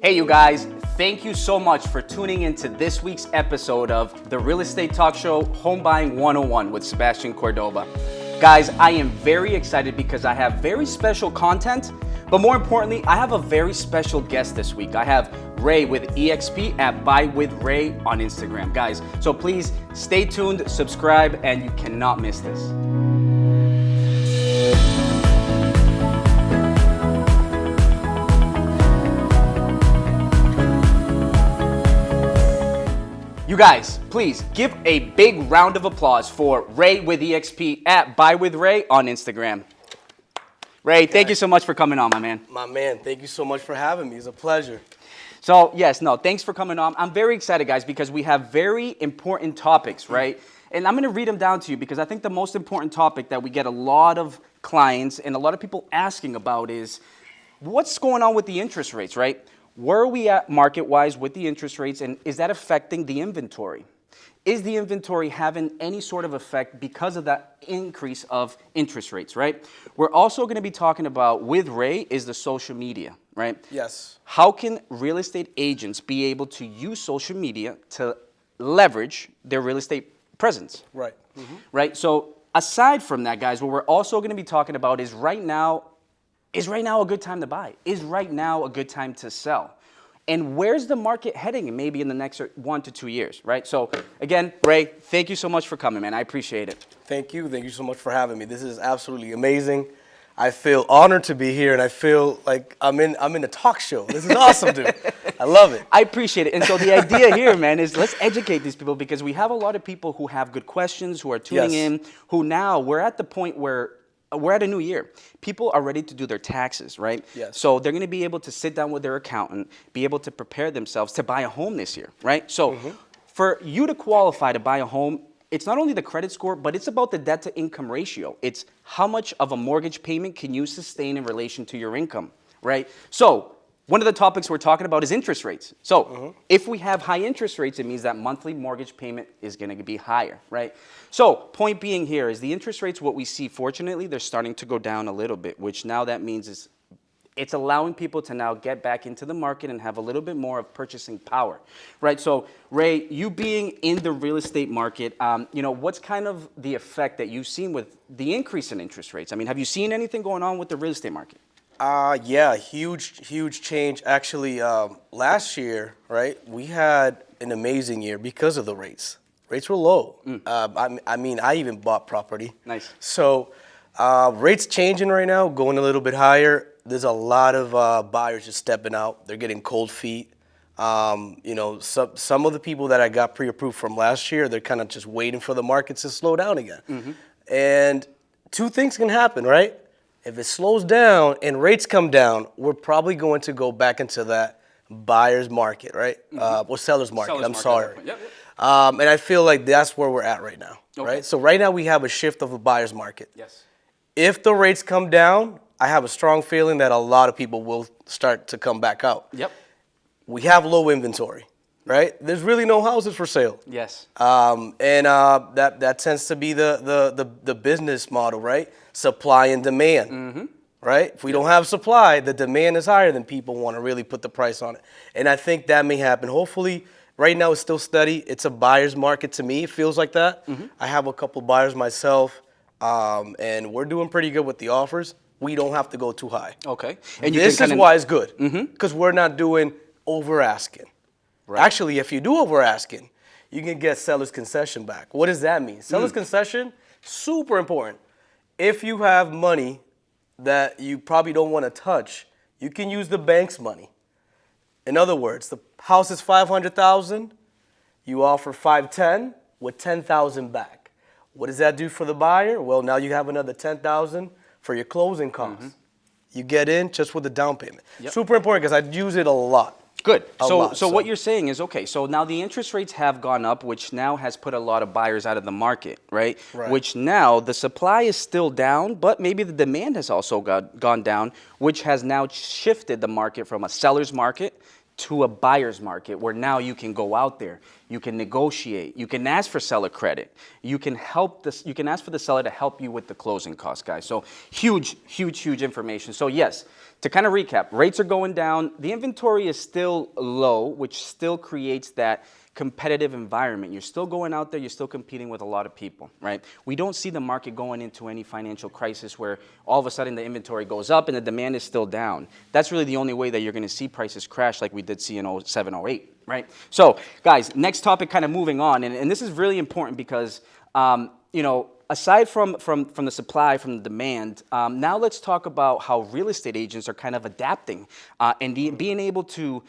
Hey you guys, thank you so much for tuning into this week's episode of the Real Estate Talk Show Home Buying 101 with Sebastian Cordoba. Guys, I am very excited because I have very special content, but more importantly, I have a very special guest this week. I have Ray with EXP at Buy with Ray on Instagram. Guys, so please stay tuned, subscribe, and you cannot miss this. You guys, please give a big round of applause for Ray with EXP at Buy with Ray on Instagram. Ray, thank you so much for coming on, my man. My man, thank you so much for having me. It's a pleasure. So, thanks for coming on. I'm very excited, guys, because we have very important topics, right? And I'm going to read them down to you because I think the most important topic that we get a lot of clients and a lot of people asking about is what's going on with the interest rates, right? Where are we at market-wise with the interest rates, and is that affecting the inventory? Is the inventory having any sort of effect because of that increase of interest rates, right? We're also going to be talking about, with Ray, is the social media, right? Yes. How can real estate agents be able to use social media to leverage their real estate presence? Right. Right? So aside from that, guys, what we're also going to be talking about is right now a good time to buy? Is right now a good time to sell? And where's the market heading maybe in the next 1 to 2 years, right? So again, Ray, thank you so much for coming, man. I appreciate it. Thank you. Thank you so much for having me. This is absolutely amazing. I feel honored to be here, and I feel like I'm in a talk show. This is awesome, dude. I love it. I appreciate it. And so the idea here, man, is let's educate these people because we have a lot of people who have good questions, who are tuning in, who now we're at the point where we're at a new year. People are ready to do their taxes, right? Yes. So they're going to be able to sit down with their accountant, be able to prepare themselves to buy a home this year, right? So for you to qualify to buy a home, it's not only the credit score, but it's about the debt to income ratio. It's how much of a mortgage payment can you sustain in relation to your income, right? So one of the topics we're talking about is interest rates. So if we have high interest rates, it means that monthly mortgage payment is going to be higher, right? So point being here is the interest rates, what we see, fortunately, they're starting to go down a little bit, which now that means is it's allowing people to now get back into the market and have a little bit more of purchasing power, right? So Ray, you being in the real estate market, what's kind of the effect that you've seen with the increase in interest rates? I mean, have you seen anything going on with the real estate market? Yeah, huge change. Actually, last year, right, we had an amazing year because of the rates. Rates were low. I even bought property. Nice. So rates changing right now, going a little bit higher. There's a lot of buyers just stepping out. They're getting cold feet. Some of the people that I got pre-approved from last year, they're kind of just waiting for the markets to slow down again. And two things can happen, right? If it slows down and rates come down, we're probably going to go back into that buyer's market, right? Or seller's market, I'm sorry. Yep. And I feel like that's where we're at right now, right? So right now we have a shift of a buyer's market. Yes. If the rates come down, I have a strong feeling that a lot of people will start to come back out. Yep. We have low inventory, right? There's really no houses for sale. Yes. That tends to be the business model, right? Supply and demand, right? If we don't have supply, the demand is higher, then people want to really put the price on it. And I think that may happen. Hopefully, right now it's still steady. It's a buyer's market to me. It feels like that. I have a couple buyers myself, and we're doing pretty good with the offers. We don't have to go too high. Okay. And this is why it's good, because we're not doing over asking. Right. Actually, if you do over asking, you can get seller's concession back. What does that mean? Seller's concession, super important. If you have money that you probably don't want to touch, you can use the bank's money. In other words, the house is $500,000, you offer $510,000 with $10,000 back. What does that do for the buyer? Well, now you have another $10,000 for your closing costs. You get in just with the down payment. Super important because I use it a lot. Good. So what you're saying is, okay, so now the interest rates have gone up, which now has put a lot of buyers out of the market, right? Which now the supply is still down, but maybe the demand has also gone down, which has now shifted the market from a seller's market to a buyer's market where now you can go out there. You can negotiate. You can ask for seller credit. You can ask for the seller to help you with the closing costs, guys. So huge, huge, huge information. So yes, to kind of recap, rates are going down. The inventory is still low, which still creates that competitive environment. You're still going out there, you're still competing with a lot of people, right? We don't see the market going into any financial crisis where all of a sudden the inventory goes up and the demand is still down. That's really the only way that you're going to see prices crash like we did see in 07, 08, right? So guys, next topic, kind of moving on, and this is really important because, you know, aside from the supply, from the demand, now let's talk about how real estate agents are kind of adapting and being able to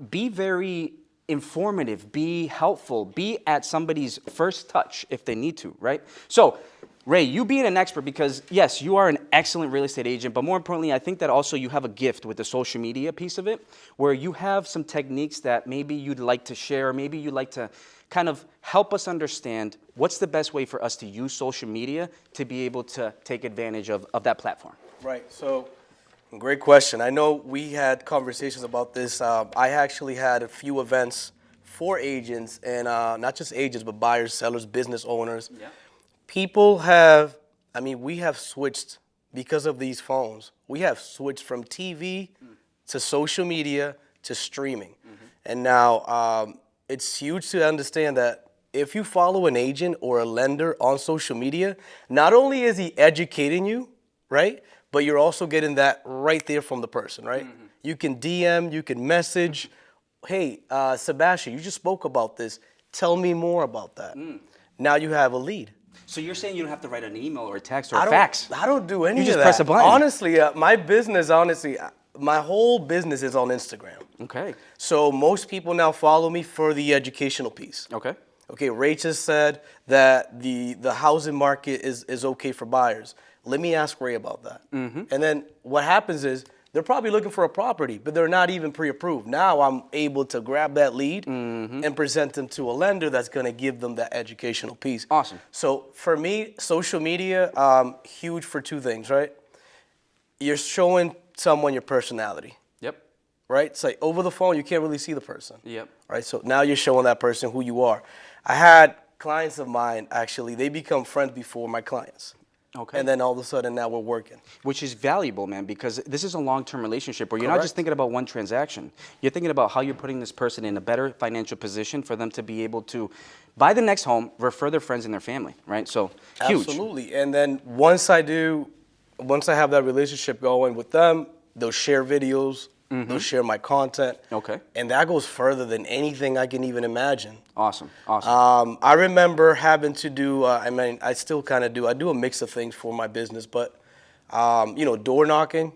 be very informative, be helpful, be at somebody's first touch if they need to, right? So, Ray, you being an expert, because yes, you are an excellent real estate agent, but more importantly, I think that also you have a gift with the social media piece of it, where you have some techniques that maybe you'd like to share, maybe you'd like to kind of help us understand what's the best way for us to use social media to be able to take advantage of that platform. Right, so great question. I know we had conversations about this. I actually had a few events for agents, and not just agents, but buyers, sellers, business owners. Yeah. People have, we have switched, because of these phones, we have switched from TV to social media to streaming. And now it's huge to understand that if you follow an agent or a lender on social media, not only is he educating you, right? But you're also getting that right there from the person, right? You can DM, you can message, hey, Sebastian, you just spoke about this. Tell me more about that. Now you have a lead. So you're saying you don't have to write an email or a text or a fax? I don't do any of that. You just press a button. Honestly, my business, my whole business is on Instagram. Okay. So most people now follow me for the educational piece. Okay. Okay, Ray just said that the housing market is okay for buyers. Let me ask Ray about that. And then what happens is they're probably looking for a property, but they're not even pre-approved. Now I'm able to grab that lead and present them to a lender that's going to give them that educational piece. Awesome. So for me, social media, huge for two things, right? You're showing someone your personality. Yep. Right? It's like over the phone, you can't really see the person. Yep. Right? So now you're showing that person who you are. I had clients of mine, actually, they become friends before my clients. Okay. And then all of a sudden now we're working. Which is valuable, man, because this is a long-term relationship where you're not just thinking about one transaction. You're thinking about how you're putting this person in a better financial position for them to be able to buy the next home, refer their friends and their family, right? So huge. Absolutely. And then once I have that relationship going with them, they'll share videos, they'll share my content. Okay. And that goes further than anything I can even imagine. Awesome. Awesome. I remember having to do, I still kind of do, I do a mix of things for my business, but, door knocking,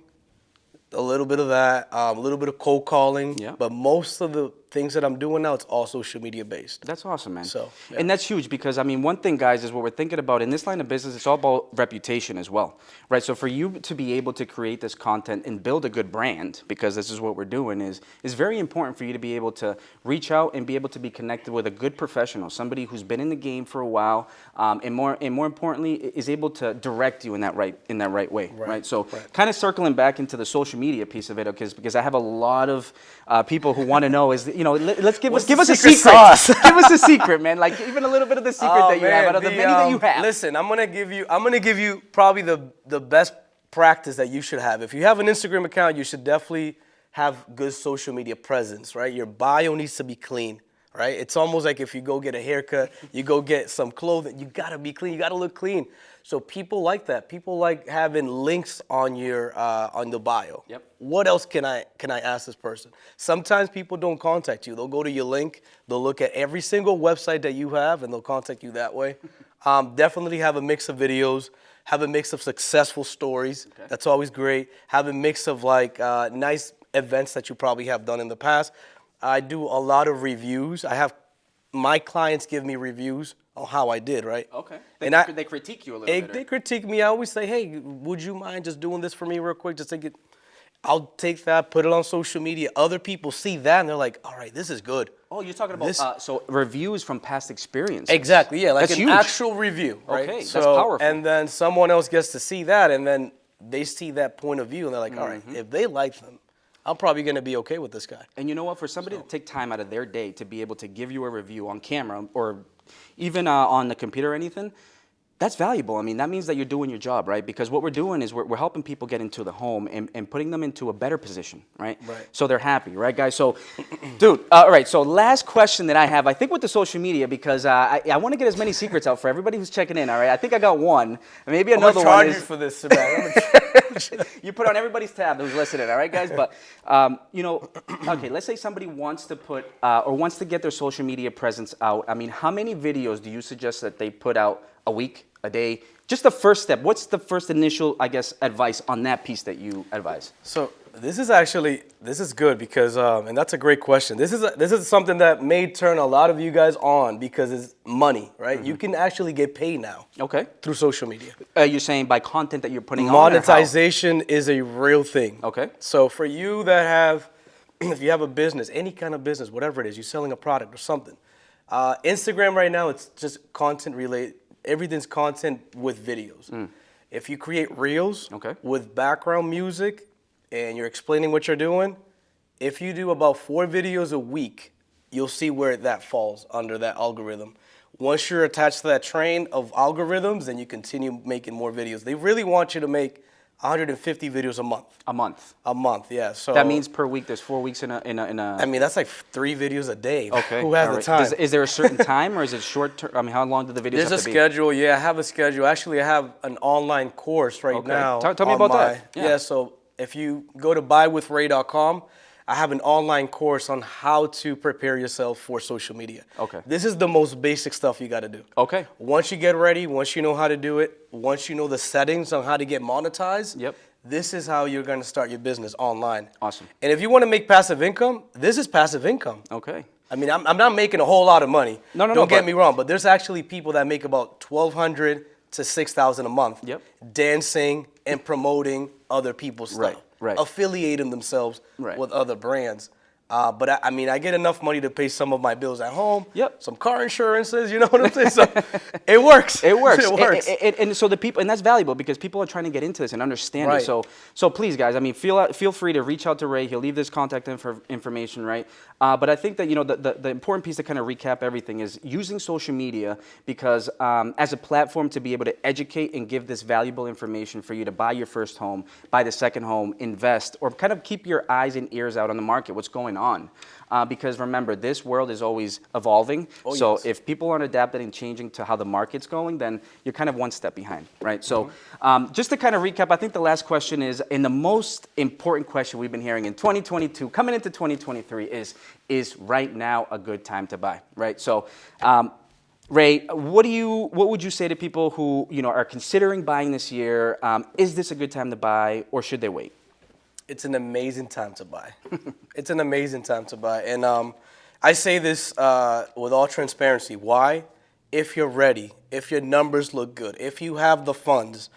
a little bit of that, a little bit of cold calling. Yeah. But most of the things that I'm doing now, it's all social media based. That's awesome, man. So, yeah. And that's huge because, one thing, guys, is what we're thinking about in this line of business, it's all about reputation as well, right? So for you to be able to create this content and build a good brand, because this is what we're doing, is very important for you to be able to reach out and be able to be connected with a good professional, somebody who's been in the game for a while, and more importantly, is able to direct you in that right way, right? So kind of circling back into the social media piece of it, because I have a lot of people who want to know let's give us a secret. Sauce? Give us a secret, man. Like even a little bit of the secret that you have out of the many that you have. Listen, I'm gonna give you probably the best practice that you should have. If you have an Instagram account, you should definitely have good social media presence, right? Your bio needs to be clean, right? It's almost like if you go get a haircut, you go get some clothing, you gotta be clean, you gotta look clean. So people like that. People like having links on your on the bio. Yep. What else can I ask this person? Sometimes people don't contact you. They'll go to your link. They'll look at every single website that you have, and they'll contact you that way. Definitely have a mix of videos. Have a mix of successful stories. Okay. That's always great. Have a mix of nice events that you probably have done in the past. I do a lot of reviews. I have my clients give me reviews on how I did, right? Okay. They critique you a little bit. They critique me. I always say, hey, would you mind just doing this for me real quick? Just take it. I'll take that, put it on social media. Other people see that, and they're like, all right, this is good. Oh, you're talking about so reviews from past experiences. Exactly, yeah, like that's an huge. Actual review, right? Okay, that's powerful. And then someone else gets to see that, and then they see that point of view, and they're like, all right, if they like them, I'm probably going to be okay with this guy. And you know what? For somebody to take time out of their day to be able to give you a review on camera or even on the computer or anything, that's valuable. I mean, that means that you're doing your job, right? Because what we're doing is we're helping people get into the home and putting them into a better position, right? Right. So they're happy, right, guys? So, dude, all right, so last question that I have, I think with the social media, because I want to get as many secrets out for everybody who's checking in, all right? I think I got one. Maybe another I'm one charge is... you for this, Sebastian. You put on everybody's tab who's listening, all right, guys? But, you know, okay, let's say somebody wants to put or wants to get their social media presence out. I mean, how many videos do you suggest that they put out a week, a day? Just the first step. What's the first initial, I guess, advice on that piece that you advise? So this is good because, and that's a great question. This is something that may turn a lot of you guys on because it's money, right? You can actually get paid now. Okay. Through social media. You're saying by content that you're putting on? Monetization is a real thing. Okay. So for you that have, if you have a business, any kind of business, whatever it is, you're selling a product or something. Instagram right now, it's just content related. Everything's content with videos. If you create reels with background music and you're explaining what you're doing, if you do about 4 videos a week, you'll see where that falls under that algorithm. Once you're attached to that train of algorithms, then you continue making more videos. They really want you to make 150 videos a month. A month. A month, yeah. So that means per week. There's 4 weeks in a. I mean, that's like 3 videos a day. Okay. Who has the time? Is there a certain time, or is it short term? I mean, how long do the videos There's have to be? There's a schedule. Yeah, I have a schedule. Actually, I have an online course right now. Tell me about that. Yeah. So if you go to buywithray.com, I have an online course on how to prepare yourself for social media. Okay. This is the most basic stuff you got to do. Okay. Once you get ready, once you know how to do it, once you know the settings on how to get monetized, this is how you're going to start your business online. Awesome. And if you want to make passive income, this is passive income. Okay. I mean, I'm not making a whole lot of money. No. Don't get me wrong, but there's actually people that make about $1,200 to $6,000 a month dancing and promoting other people's stuff. Right. Affiliating themselves with other brands. But I mean, I get enough money to pay some of my bills at home. Some car insurances, you know what I'm saying? So it works. It works. It works. And so the people, and that's valuable because people are trying to get into this and understand it. So please, guys, I mean, feel free to reach out to Ray. He'll leave this contact information, right? But I think that, you know, the important piece to kind of recap everything is using social media because as a platform to be able to educate and give this valuable information for you to buy your first home, buy the second home, invest, or kind of keep your eyes and ears out on the market, what's going on. Because remember, this world is always evolving. So if people aren't adapting and changing to how the market's going, then you're kind of one step behind, right? So just to kind of recap, I think the last question is, and the most important question we've been hearing in 2022, coming into 2023 is right now a good time to buy, right? So Ray, what would you say to people who, you know, are considering buying this year? Is this a good time to buy or should they wait? It's an amazing time to buy. It's an amazing time to buy. And I say this with all transparency. Why? If you're ready, if your numbers look good, if you have the funds,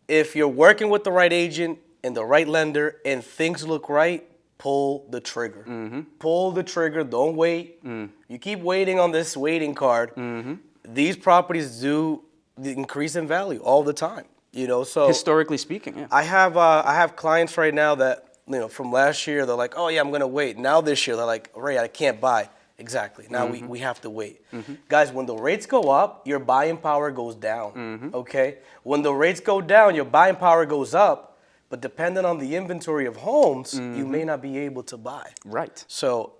if you're working with the right agent and the right lender and things look right, pull the trigger. Pull the trigger. Don't wait. You keep waiting on this waiting card. These properties do increase in value all the time. You know, so historically speaking, I have clients right now that, you know, from last year, they're like, oh yeah, I'm gonna wait. Now this year, they're like, Ray, I can't buy. Exactly. Now we have to wait. Guys, when the rates go up, your buying power goes down. Okay? When the rates go down, your buying power goes up, but depending on the inventory of homes, you may not be able to buy. Right. So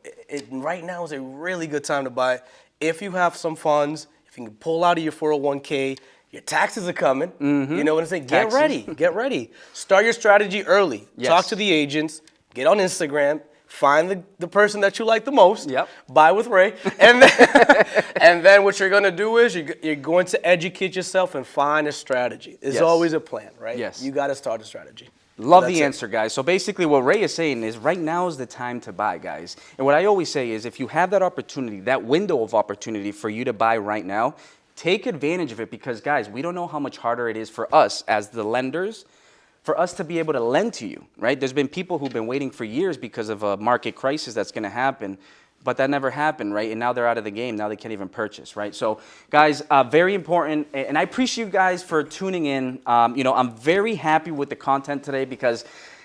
right now is a really good time to buy. If you have some funds, if you can pull out of your 401k, your taxes are coming. You know what I'm saying? Get ready. Get ready. Start your strategy early. Talk to the agents. Get on Instagram. Find the person that you like the most. Buy with Ray. And then what you're going to do is you're going to educate yourself and find a strategy. There's always a plan, right? You got to start a strategy. Love the answer, guys. So basically what Ray is saying is right now is the time to buy, guys. And what I always say is if you have that opportunity, that window of opportunity for you to buy right now, take advantage of it because, guys, we don't know how much harder it is for us as the lenders for us to be able to lend to you, right? There's been people who've been waiting for years because of a market crisis that's going to happen, but that never happened, right? And now they're out of the game. Now they can't even purchase, right? So, guys, very important, and I appreciate you guys for tuning in. You know, I'm very happy with the content today because,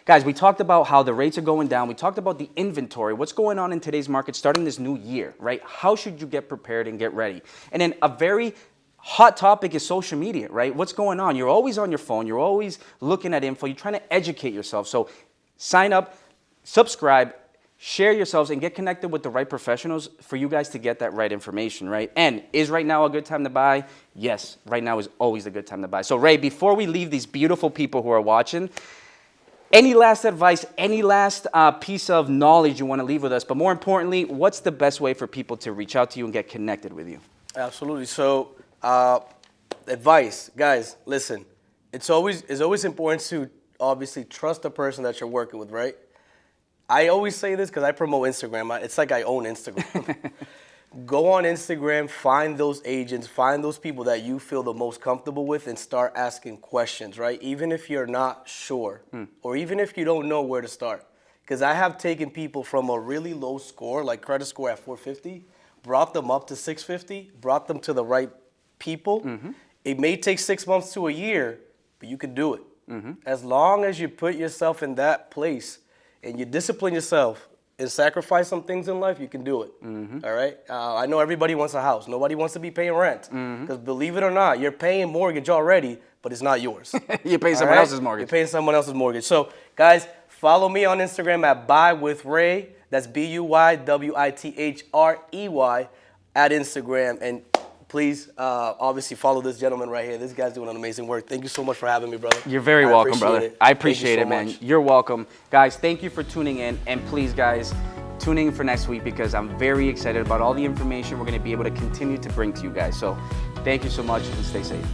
guys, we talked about how the rates are going down. We talked about the inventory, what's going on in today's market starting this new year, right? How should you get prepared and get ready? And then a very hot topic is social media, right? What's going on? You're always on your phone. You're always looking at info. You're trying to educate yourself. So sign up, subscribe, share yourselves, and get connected with the right professionals for you guys to get that right information, right? And is right now a good time to buy? Yes, right now is always a good time to buy. So Ray, before we leave these beautiful people who are watching, any last advice, any last piece of knowledge you want to leave with us? But more importantly, what's the best way for people to reach out to you and get connected with you? Absolutely. So advice, guys, listen, it's always important to obviously trust the person that you're working with, right? I always say this because I promote Instagram. It's like I own Instagram. Go on Instagram, find those agents, find those people that you feel the most comfortable with, and start asking questions, right? Even if you're not sure, or even if you don't know where to start. Because I have taken people from a really low score, like credit score at 450, brought them up to 650, brought them to the right people. It may take 6 months to a year, but you can do it. As long as you put yourself in that place and you discipline yourself and sacrifice some things in life, you can do it. All right? I know everybody wants a house. Nobody wants to be paying rent. Because believe it or not, you're paying mortgage already, but it's not yours. You're paying someone else's mortgage. You're paying someone else's mortgage. So, guys, follow me on Instagram at buywithrey. That's BUYWITHREY at Instagram. And please, obviously, follow this gentleman right here. This guy's doing an amazing work. Thank you so much for having me, brother. You're very welcome, brother. I appreciate it, man. Much. You're welcome. Guys, thank you for tuning in. And please, guys, tune in for next week because I'm very excited about all the information we're going to be able to continue to bring to you guys. So thank you so much and stay safe.